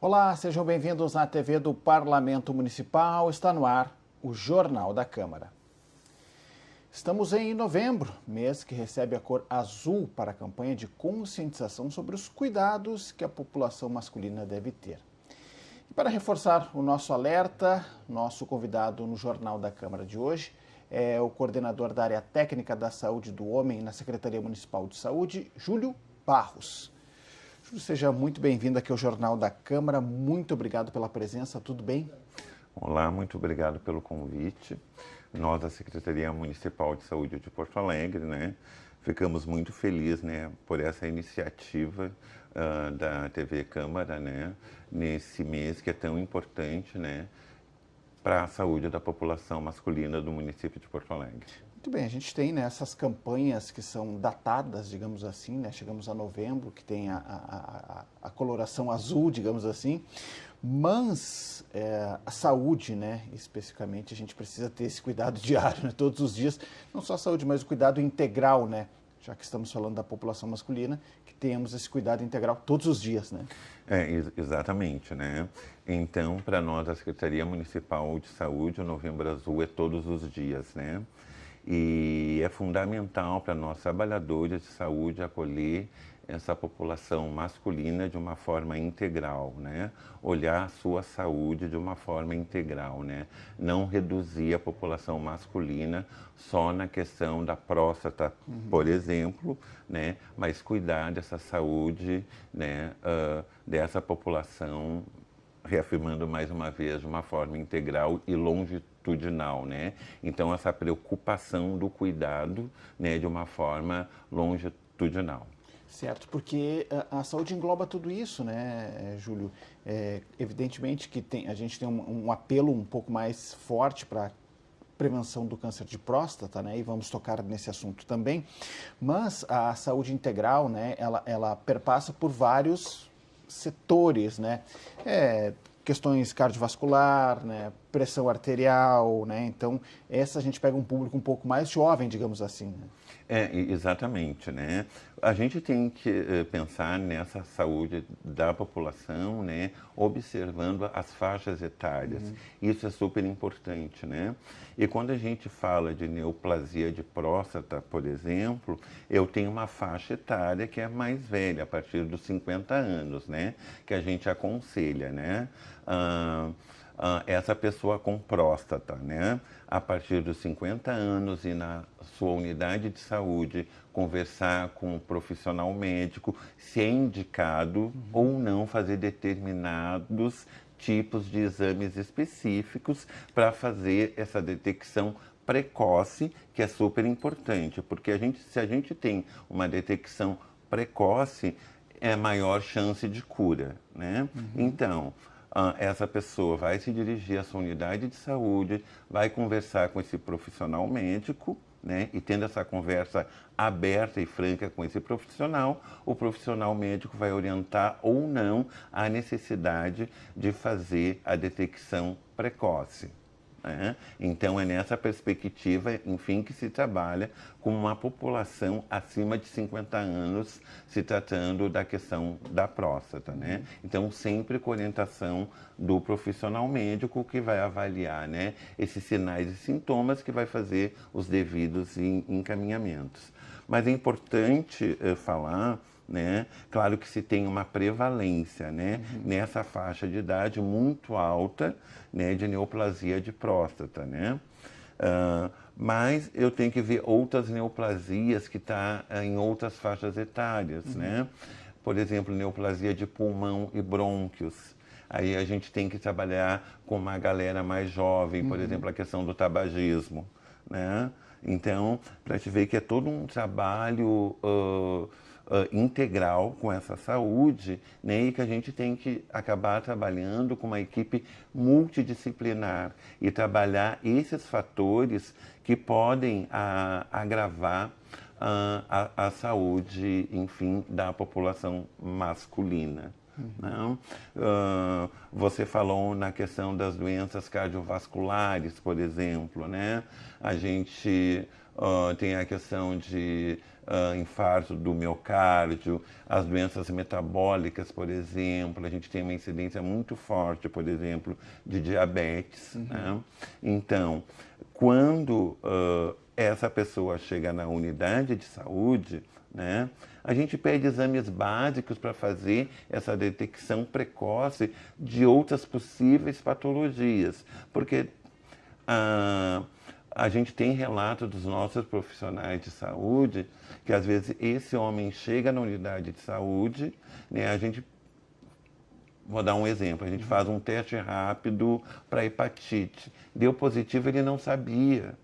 Olá, sejam bem-vindos à TV do Parlamento Municipal. Está no ar o Jornal da Câmara. Estamos em novembro, mês que recebe a cor azul para a campanha de conscientização sobre os cuidados que a população masculina deve ter. E para reforçar o nosso alerta, nosso convidado no Jornal da Câmara de hoje é o coordenador da área técnica da saúde do homem na Secretaria Municipal de Saúde, Júlio Barros. Júlio, seja muito bem-vindo aqui ao Jornal da Câmara. Muito obrigado pela presença. Tudo bem? Olá, muito obrigado pelo convite. Nós, da Secretaria Municipal de Saúde de Porto Alegre, ficamos muito felizes, por essa iniciativa da TV Câmara, nesse mês que é tão importante, para a saúde da população masculina do município de Porto Alegre. Muito bem, a gente tem essas campanhas que são datadas, digamos assim, chegamos a novembro, que tem a coloração azul, digamos assim, mas a saúde, especificamente, a gente precisa ter esse cuidado diário, todos os dias, não só a saúde, mas o cuidado integral, já que estamos falando da população masculina, que tenhamos esse cuidado integral todos os dias, Exatamente, Então, para nós, a Secretaria Municipal de Saúde, o Novembro Azul é todos os dias, E é fundamental para nós, trabalhadores de saúde, acolher essa população masculina de uma forma integral, Olhar a sua saúde de uma forma integral, Não reduzir a população masculina só na questão da próstata, por exemplo, Mas cuidar dessa saúde, dessa população, reafirmando mais uma vez, de uma forma integral e longitudinal, Então, essa preocupação do cuidado, de uma forma longitudinal. Certo, porque a saúde engloba tudo isso, Júlio? Evidentemente que a gente tem um apelo um pouco mais forte para prevenção do câncer de próstata, e vamos tocar nesse assunto também, mas a saúde integral, ela perpassa por vários setores, questões cardiovascular, pressão arterial, então essa a gente pega um público um pouco mais jovem, digamos assim. Exatamente, A gente tem que pensar nessa saúde da população, observando as faixas etárias. Isso é super importante, E quando a gente fala de neoplasia de próstata, por exemplo, eu tenho uma faixa etária que é mais velha, a partir dos 50 anos, Que a gente aconselha, essa pessoa com próstata, a partir dos 50 anos e na sua unidade de saúde, conversar com um profissional médico, se é indicado ou não fazer determinados tipos de exames específicos para fazer essa detecção precoce, que é super importante, porque se a gente tem uma detecção precoce, é maior chance de cura, Então, essa pessoa vai se dirigir à sua unidade de saúde, vai conversar com esse profissional médico, e tendo essa conversa aberta e franca com esse profissional, o profissional médico vai orientar ou não a necessidade de fazer a detecção precoce. Então, é nessa perspectiva, enfim, que se trabalha com uma população acima de 50 anos, se tratando da questão da próstata, Então, sempre com orientação do profissional médico que vai avaliar, esses sinais e sintomas, que vai fazer os devidos encaminhamentos. Mas é importante falar, claro que se tem uma prevalência, nessa faixa de idade muito alta, de neoplasia de próstata, mas eu tenho que ver outras neoplasias que estão em outras faixas etárias, Por exemplo, neoplasia de pulmão e brônquios. Aí a gente tem que trabalhar com uma galera mais jovem, por exemplo, a questão do tabagismo, Então, para te ver que é todo um trabalho integral com essa saúde, e que a gente tem que acabar trabalhando com uma equipe multidisciplinar e trabalhar esses fatores que podem agravar a saúde, enfim, da população masculina. Você falou na questão das doenças cardiovasculares, por exemplo, A gente tem a questão de infarto do miocárdio, as doenças metabólicas, por exemplo. A gente tem uma incidência muito forte, por exemplo, de diabetes. Né? Então, quando essa pessoa chega na unidade de saúde, né, a gente pede exames básicos para fazer essa detecção precoce de outras possíveis patologias, porque a gente tem relato dos nossos profissionais de saúde que às vezes esse homem chega na unidade de saúde, né, vou dar um exemplo, a gente faz um teste rápido para hepatite, deu positivo, ele não sabia.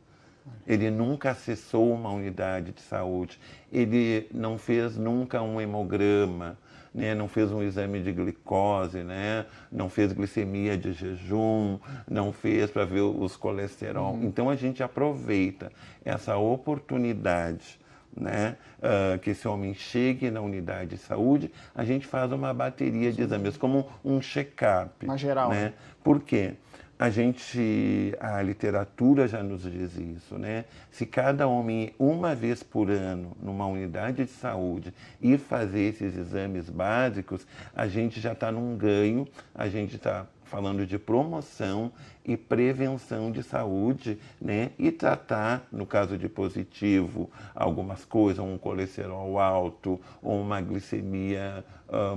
Ele nunca acessou uma unidade de saúde, ele não fez nunca um hemograma, né? Não fez um exame de glicose, né? Não fez glicemia de jejum, não fez para ver os colesterol. Então a gente aproveita essa oportunidade, né? Que esse homem chegue na unidade de saúde, a gente faz uma bateria de exames, como um check-up. Mais geral. Né? Por quê? A literatura já nos diz isso, né? Se cada homem, uma vez por ano, numa unidade de saúde, ir fazer esses exames básicos, a gente já está num ganho, a gente está falando de promoção e prevenção de saúde, né? E tratar, no caso de positivo, algumas coisas, um colesterol alto ou uma glicemia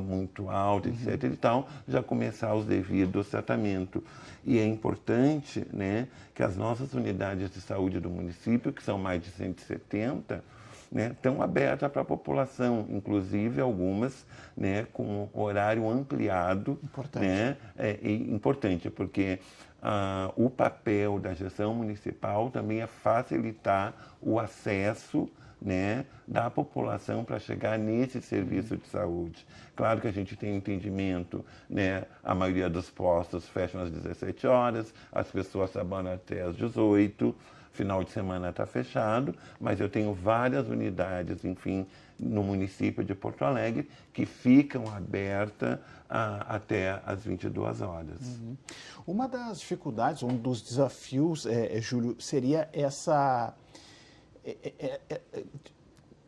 muito alta, etc. e tal, já começar os devidos tratamentos. E é importante, né, que as nossas unidades de saúde do município, que são mais de 170, né, estão abertas para a população, inclusive algumas, né, com horário ampliado. Importante. Né, importante, porque o papel da gestão municipal também é facilitar o acesso, né, da população para chegar nesse serviço de saúde. Claro que a gente tem entendimento, né, a maioria dos postos fecham às 17 horas, as pessoas trabalham até às 18, final de semana está fechado, mas eu tenho várias unidades, enfim, no município de Porto Alegre, que ficam abertas até às 22 horas. Uma das dificuldades, um dos desafios, Júlio, seria essa...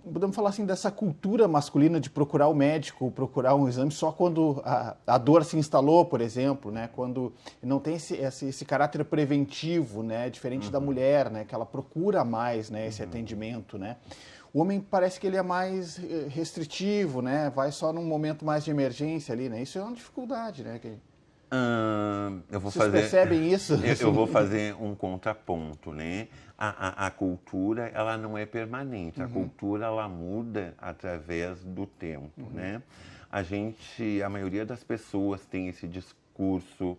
podemos falar assim, dessa cultura masculina de procurar o médico, procurar um exame só quando a dor se instalou, por exemplo, né? Quando não tem esse caráter preventivo, né? Diferente da mulher, né? Que ela procura mais, né? Esse atendimento, né? O homem parece que ele é mais restritivo, né? Vai só num momento mais de emergência ali, né? Isso é uma dificuldade, né? Vocês percebem isso? Eu vou fazer um contraponto, né? A cultura, ela não é permanente. A cultura, ela muda através do tempo, né? A maioria das pessoas tem esse discurso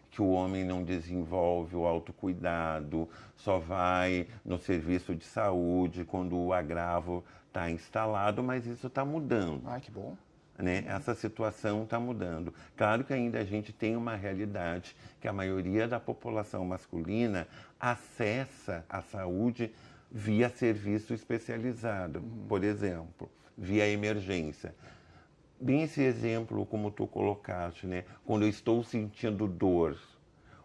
que o homem não desenvolve o autocuidado, só vai no serviço de saúde quando o agravo está instalado, mas isso está mudando. Ai, que bom. Né? Essa situação está mudando. Claro que ainda a gente tem uma realidade que a maioria da população masculina acessa a saúde via serviço especializado, por exemplo, via emergência. Bem esse exemplo como tu colocaste, né? Quando eu estou sentindo dor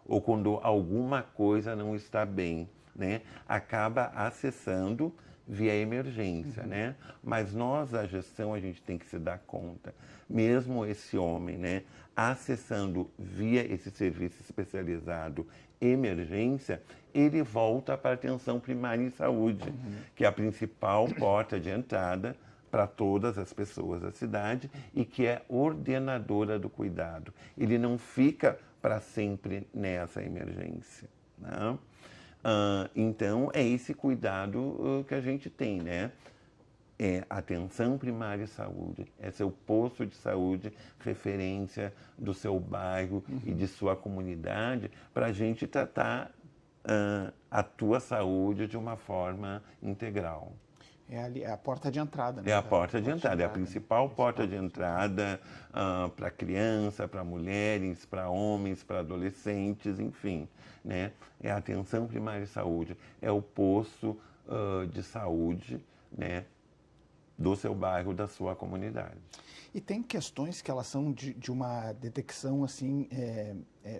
ou quando alguma coisa não está bem, né? Acaba acessando via emergência, né? Mas nós, a gestão, a gente tem que se dar conta, mesmo esse homem, né, acessando via esse serviço especializado emergência, ele volta para a atenção primária em saúde, que é a principal porta de entrada para todas as pessoas da cidade e que é ordenadora do cuidado. Ele não fica para sempre nessa emergência, né? Então, é esse cuidado que a gente tem, né? É atenção primária à saúde, é seu posto de saúde, referência do seu bairro e de sua comunidade, para a gente tratar a tua saúde de uma forma integral. É a porta de entrada, né? É a porta de entrada, é a principal porta de entrada para criança, para mulheres, para homens, para adolescentes, enfim. Né? É a atenção primária de saúde, é o posto de saúde, né, do seu bairro, da sua comunidade. E tem questões que elas são de uma detecção assim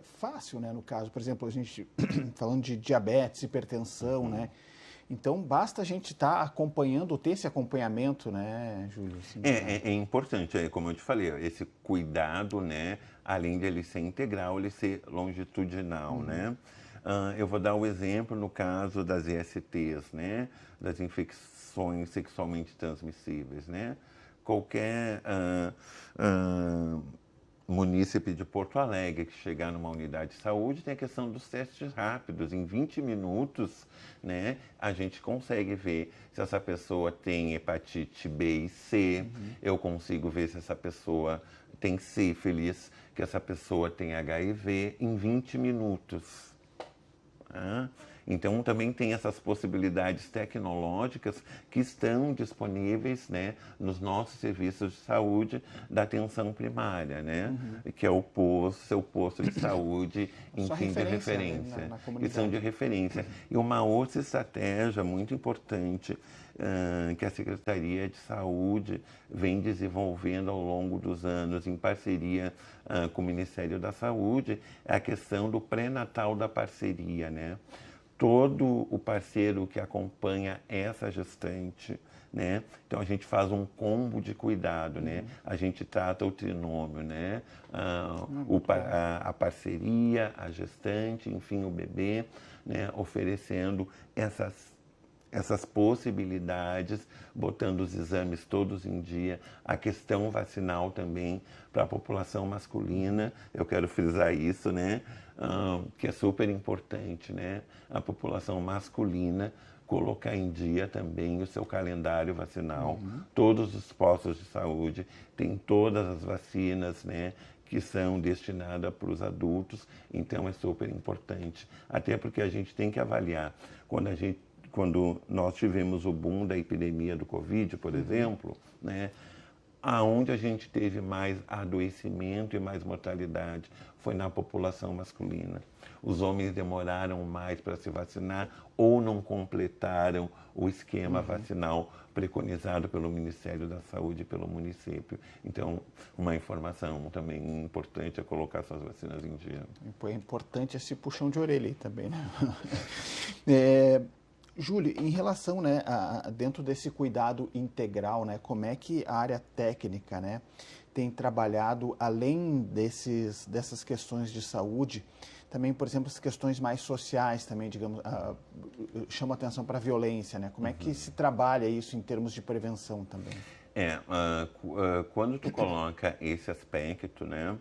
fácil, né? No caso, por exemplo, a gente falando de diabetes, hipertensão, né? Então, basta a gente estar acompanhando, ter esse acompanhamento, né, Júlio? Assim, É importante, como eu te falei, esse cuidado, né, além de ele ser integral, ele ser longitudinal, né? Eu vou dar o exemplo no caso das ISTs, né, das infecções sexualmente transmissíveis, né? Qualquer munícipe de Porto Alegre que chegar numa unidade de saúde tem a questão dos testes rápidos. Em 20 minutos, né, a gente consegue ver se essa pessoa tem hepatite B e C, eu consigo ver se essa pessoa tem sífilis, que essa pessoa tem HIV em 20 minutos. Então, também tem essas possibilidades tecnológicas que estão disponíveis, né, nos nossos serviços de saúde da atenção primária, né, que é o seu posto de saúde, enfim, de referência, né, que são de referência. E uma outra estratégia muito importante que a Secretaria de Saúde vem desenvolvendo ao longo dos anos, em parceria com o Ministério da Saúde, é a questão do pré-natal da parceria, né? Todo o parceiro que acompanha essa gestante, né? Então a gente faz um combo de cuidado, né? A gente trata o trinômio, né? A parceria, a gestante, enfim, o bebê, né? Oferecendo essas possibilidades, botando os exames todos em dia, a questão vacinal também para a população masculina, eu quero frisar isso, né? Que é super importante, né? A população masculina colocar em dia também o seu calendário vacinal. Todos os postos de saúde têm todas as vacinas, né, que são destinadas para os adultos, então é super importante. Até porque a gente tem que avaliar, quando nós tivemos o boom da epidemia do Covid, por exemplo, né, aonde a gente teve mais adoecimento e mais mortalidade foi na população masculina. Os homens demoraram mais para se vacinar ou não completaram o esquema vacinal preconizado pelo Ministério da Saúde e pelo município. Então, uma informação também importante é colocar suas vacinas em dia. É importante esse puxão de orelha aí também, né? Júlio, em relação, né, dentro desse cuidado integral, né, como é que a área técnica, né, tem trabalhado, além dessas questões de saúde, também, por exemplo, as questões mais sociais também, digamos, chama atenção para a violência, né? Como é que se trabalha isso em termos de prevenção também? Quando tu coloca esse aspecto, né,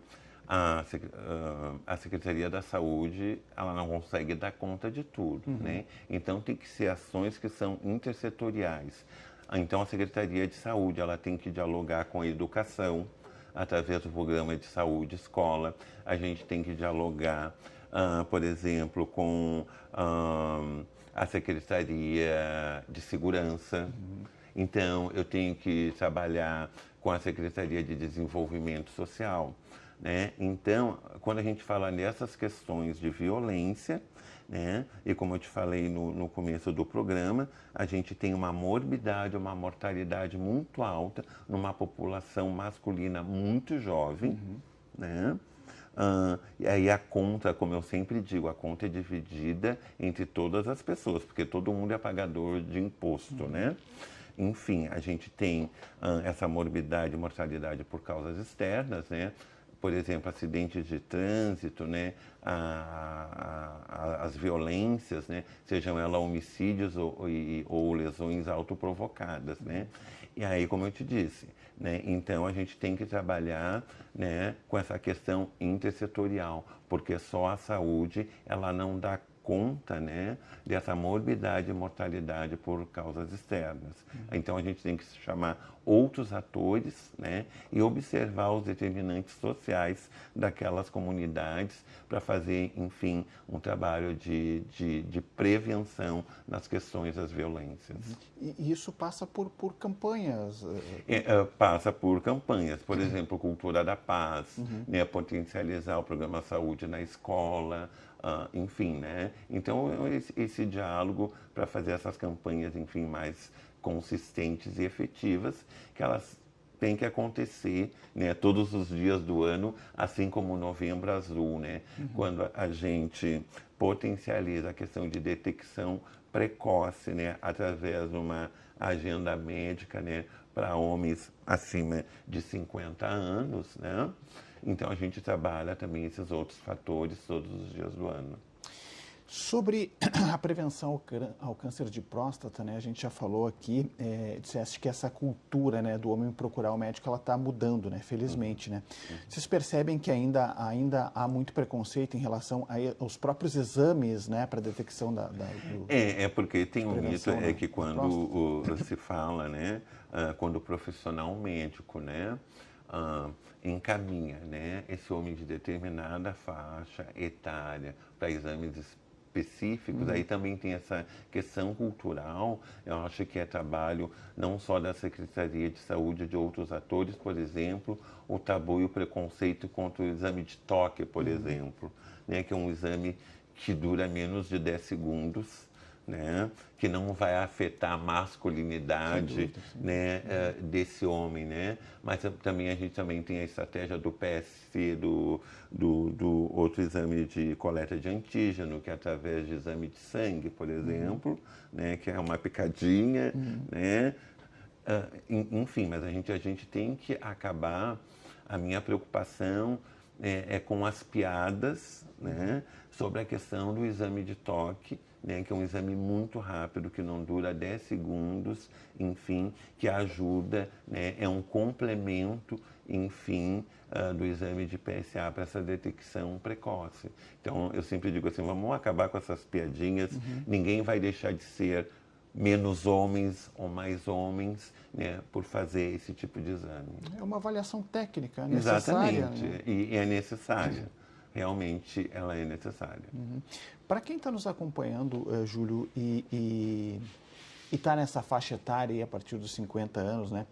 a Secretaria da Saúde, ela não consegue dar conta de tudo, né? Então tem que ser ações que são intersetoriais. Então a Secretaria de Saúde, ela tem que dialogar com a educação através do programa de saúde escola. A gente tem que dialogar, por exemplo, com a Secretaria de Segurança. Então eu tenho que trabalhar com a Secretaria de Desenvolvimento Social, né? Então, quando a gente fala nessas questões de violência, né, e como eu te falei no começo do programa, a gente tem uma morbidade, uma mortalidade muito alta numa população masculina muito jovem, né? E aí a conta, como eu sempre digo, a conta é dividida entre todas as pessoas, porque todo mundo é pagador de imposto, né? Enfim, a gente tem essa morbidade e mortalidade por causas externas, né? Por exemplo, acidentes de trânsito, né? As violências, né? Sejam elas homicídios ou lesões autoprovocadas, né? E aí, como eu te disse, né? Então a gente tem que trabalhar, né, com essa questão intersetorial, porque só a saúde ela não dá conta, né, dessa morbidade e mortalidade por causas externas. Então a gente tem que chamar outros atores, né, e observar os determinantes sociais daquelas comunidades para fazer, enfim, um trabalho de prevenção nas questões das violências. E isso passa por campanhas? Passa por campanhas, por exemplo, Cultura da Paz, né, potencializar o programa Saúde na escola, enfim, né? Então, esse diálogo para fazer essas campanhas, enfim, mais consistentes e efetivas, que elas têm que acontecer, né, todos os dias do ano, assim como o Novembro Azul, né? Quando a gente potencializa a questão de detecção precoce, né, através de uma agenda médica, né, para homens acima de 50 anos, né? Então a gente trabalha também esses outros fatores todos os dias do ano. Sobre a prevenção ao câncer de próstata, né, a gente já falou aqui, disseste que essa cultura, né, do homem procurar o médico, ela está mudando, né, felizmente, né. Vocês percebem que ainda há muito preconceito em relação aos próprios exames, né, para detecção porque tem um mito, que quando se fala, né, quando o profissional médico, né, encaminha, né, esse homem de determinada faixa etária para exames específicos, aí também tem essa questão cultural. Eu acho que é trabalho não só da Secretaria de Saúde, de outros atores, por exemplo, o tabu e o preconceito contra o exame de toque, por exemplo, né, que é um exame que dura menos de 10 segundos, né, que não vai afetar a masculinidade, né, desse homem, né? Mas também a gente também tem a estratégia do PSC, do outro exame de coleta de antígeno, que é através de exame de sangue, por exemplo, né, que é uma picadinha, né? Enfim, mas a gente tem que acabar. A minha preocupação é com as piadas, né, sobre a questão do exame de toque, né, que é um exame muito rápido, que não dura 10 segundos, enfim, que ajuda, né, é um complemento, enfim, do exame de PSA para essa detecção precoce. Então, eu sempre digo assim, vamos acabar com essas piadinhas, ninguém vai deixar de ser menos homens ou mais homens, né, por fazer esse tipo de exame. É uma avaliação técnica necessária. Exatamente, né? e é necessária. Realmente ela é necessária. Para quem está nos acompanhando, Júlio, e está nessa faixa etária aí, a partir dos 50 anos, né?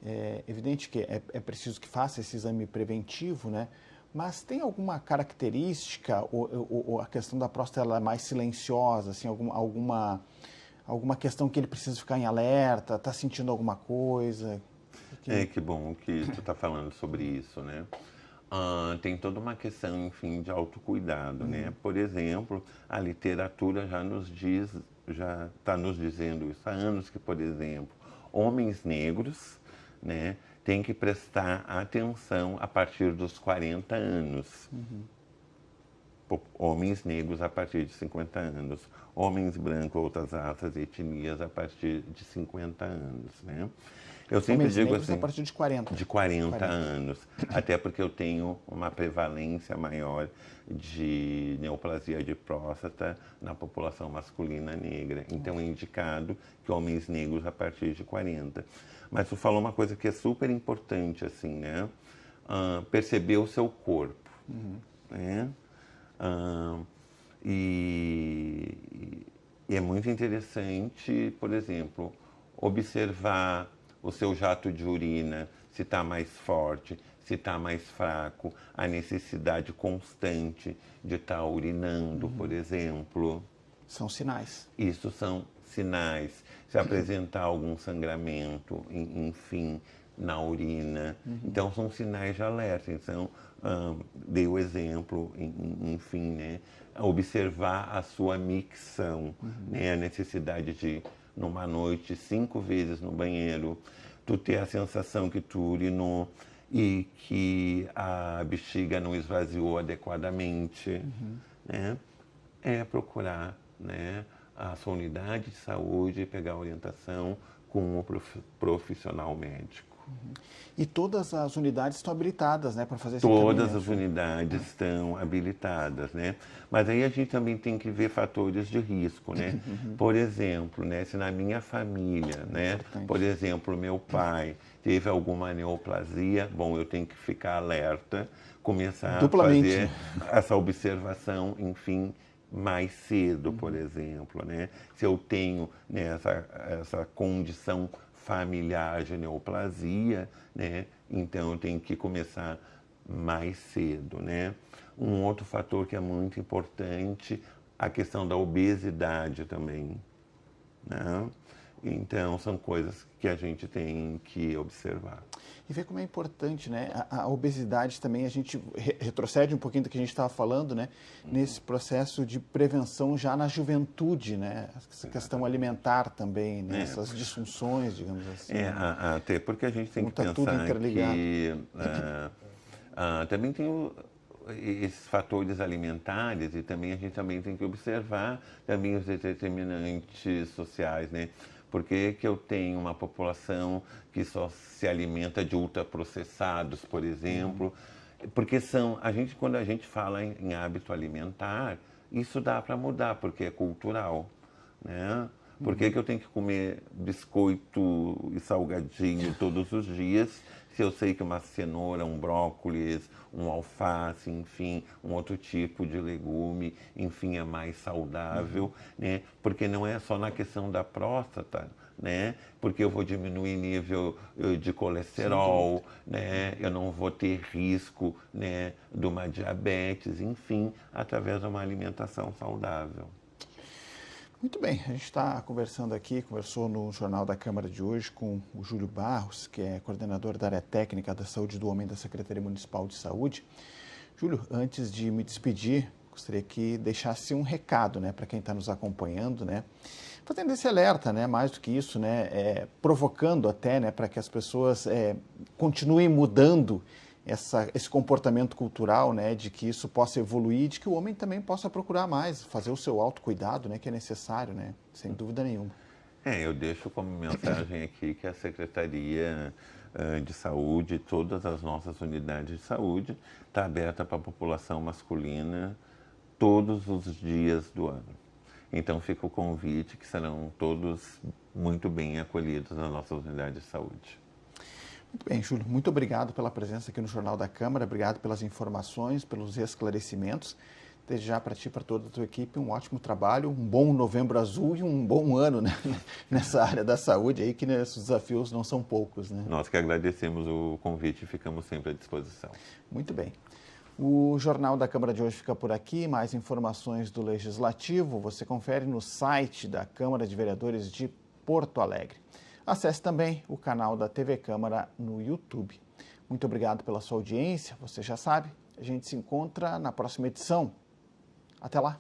É evidente que é preciso que faça esse exame preventivo, né? Mas tem alguma característica, ou a questão da próstata ela é mais silenciosa, assim, alguma questão que ele precisa ficar em alerta, está sentindo alguma coisa? Que bom que tu está falando sobre isso, né? Tem toda uma questão, enfim, de autocuidado, né? Por exemplo, a literatura já está nos dizendo isso há anos, que, por exemplo, homens negros, né, têm que prestar atenção a partir dos 40 anos. Homens negros a partir de 50 anos. Homens brancos, outras raças e etnias a partir de 50 anos, né? Eu sempre Homens digo negros assim, a partir de 40. De 40 anos. Até porque eu tenho uma prevalência maior de neoplasia de próstata na população masculina negra. Então é indicado que homens negros a partir de 40. Mas tu falou uma coisa que é super importante, assim, né? Perceber o seu corpo, né? E é muito interessante, por exemplo, observar o seu jato de urina, se está mais forte, se está mais fraco, a necessidade constante de estar urinando, por exemplo. São sinais. Isso são sinais. Se apresentar algum sangramento, enfim, na urina. Então, são sinais de alerta. Então, dei o exemplo, enfim, né? Observar a sua micção, né? A necessidade de, numa noite, 5 vezes no banheiro, tu ter a sensação que tu urinou e que a bexiga não esvaziou adequadamente, né? É procurar, né, a sua unidade de saúde e pegar orientação com um profissional médico. E todas as unidades estão habilitadas, né, para fazer esse Todas as unidades estão habilitadas, né? Mas aí a gente também tem que ver fatores de risco, né? Por exemplo, né, se na minha família, né, por exemplo, meu pai teve alguma neoplasia, bom, eu tenho que ficar alerta, começar a fazer essa observação, enfim, mais cedo, por exemplo, né? Se eu tenho, né, essa condição familiar de neoplasia, né? Então eu tenho que começar mais cedo, né? Um outro fator que é muito importante, a questão da obesidade também, né? Então, são coisas que a gente tem que observar. E ver como é importante, né? A obesidade também, a gente retrocede um pouquinho do que a gente estava falando, né? Nesse processo de prevenção já na juventude, né? Essa questão alimentar também, né? Essas disfunções, digamos assim. Até porque a gente tem que Tá tudo pensar interligado. que também tem esses fatores alimentares e também a gente também tem que observar também os determinantes sociais, né? Por que eu tenho uma população que só se alimenta de ultraprocessados, por exemplo? Porque quando a gente fala em hábito alimentar, isso dá para mudar, porque é cultural, né? Por que eu tenho que comer biscoito e salgadinho todos os dias, se eu sei que uma cenoura, um brócolis, um alface, enfim, um outro tipo de legume, enfim, é mais saudável, né? Porque não é só na questão da próstata, né? Porque eu vou diminuir nível de colesterol, né? Eu não vou ter risco, né, de uma diabetes, enfim, através de uma alimentação saudável. Muito bem, a gente está conversou no Jornal da Câmara de hoje com o Júlio Barros, que é coordenador da área técnica da saúde do homem da Secretaria Municipal de Saúde. Júlio, antes de me despedir, gostaria que deixasse um recado, né, para quem está nos acompanhando, né, fazendo esse alerta, né, mais do que isso, né, provocando até, né, para que as pessoas continuem mudando esse comportamento cultural, né, de que isso possa evoluir, de que o homem também possa procurar mais, fazer o seu autocuidado, né, que é necessário, né, sem dúvida nenhuma. Eu deixo como mensagem aqui que a Secretaria de Saúde, todas as nossas unidades de saúde, está aberta para a população masculina todos os dias do ano. Então fica o convite que serão todos muito bem acolhidos nas nossas unidades de saúde. Muito bem, Júlio, muito obrigado pela presença aqui no Jornal da Câmara, obrigado pelas informações, pelos esclarecimentos. Desde já para ti e para toda a tua equipe, um ótimo trabalho, um bom Novembro Azul e um bom ano, né, nessa área da saúde aí, que esses desafios não são poucos, né? Nós que agradecemos o convite e ficamos sempre à disposição. Muito bem. O Jornal da Câmara de hoje fica por aqui. Mais informações do Legislativo você confere no site da Câmara de Vereadores de Porto Alegre. Acesse também o canal da TV Câmara no YouTube. Muito obrigado pela sua audiência. Você já sabe, a gente se encontra na próxima edição. Até lá!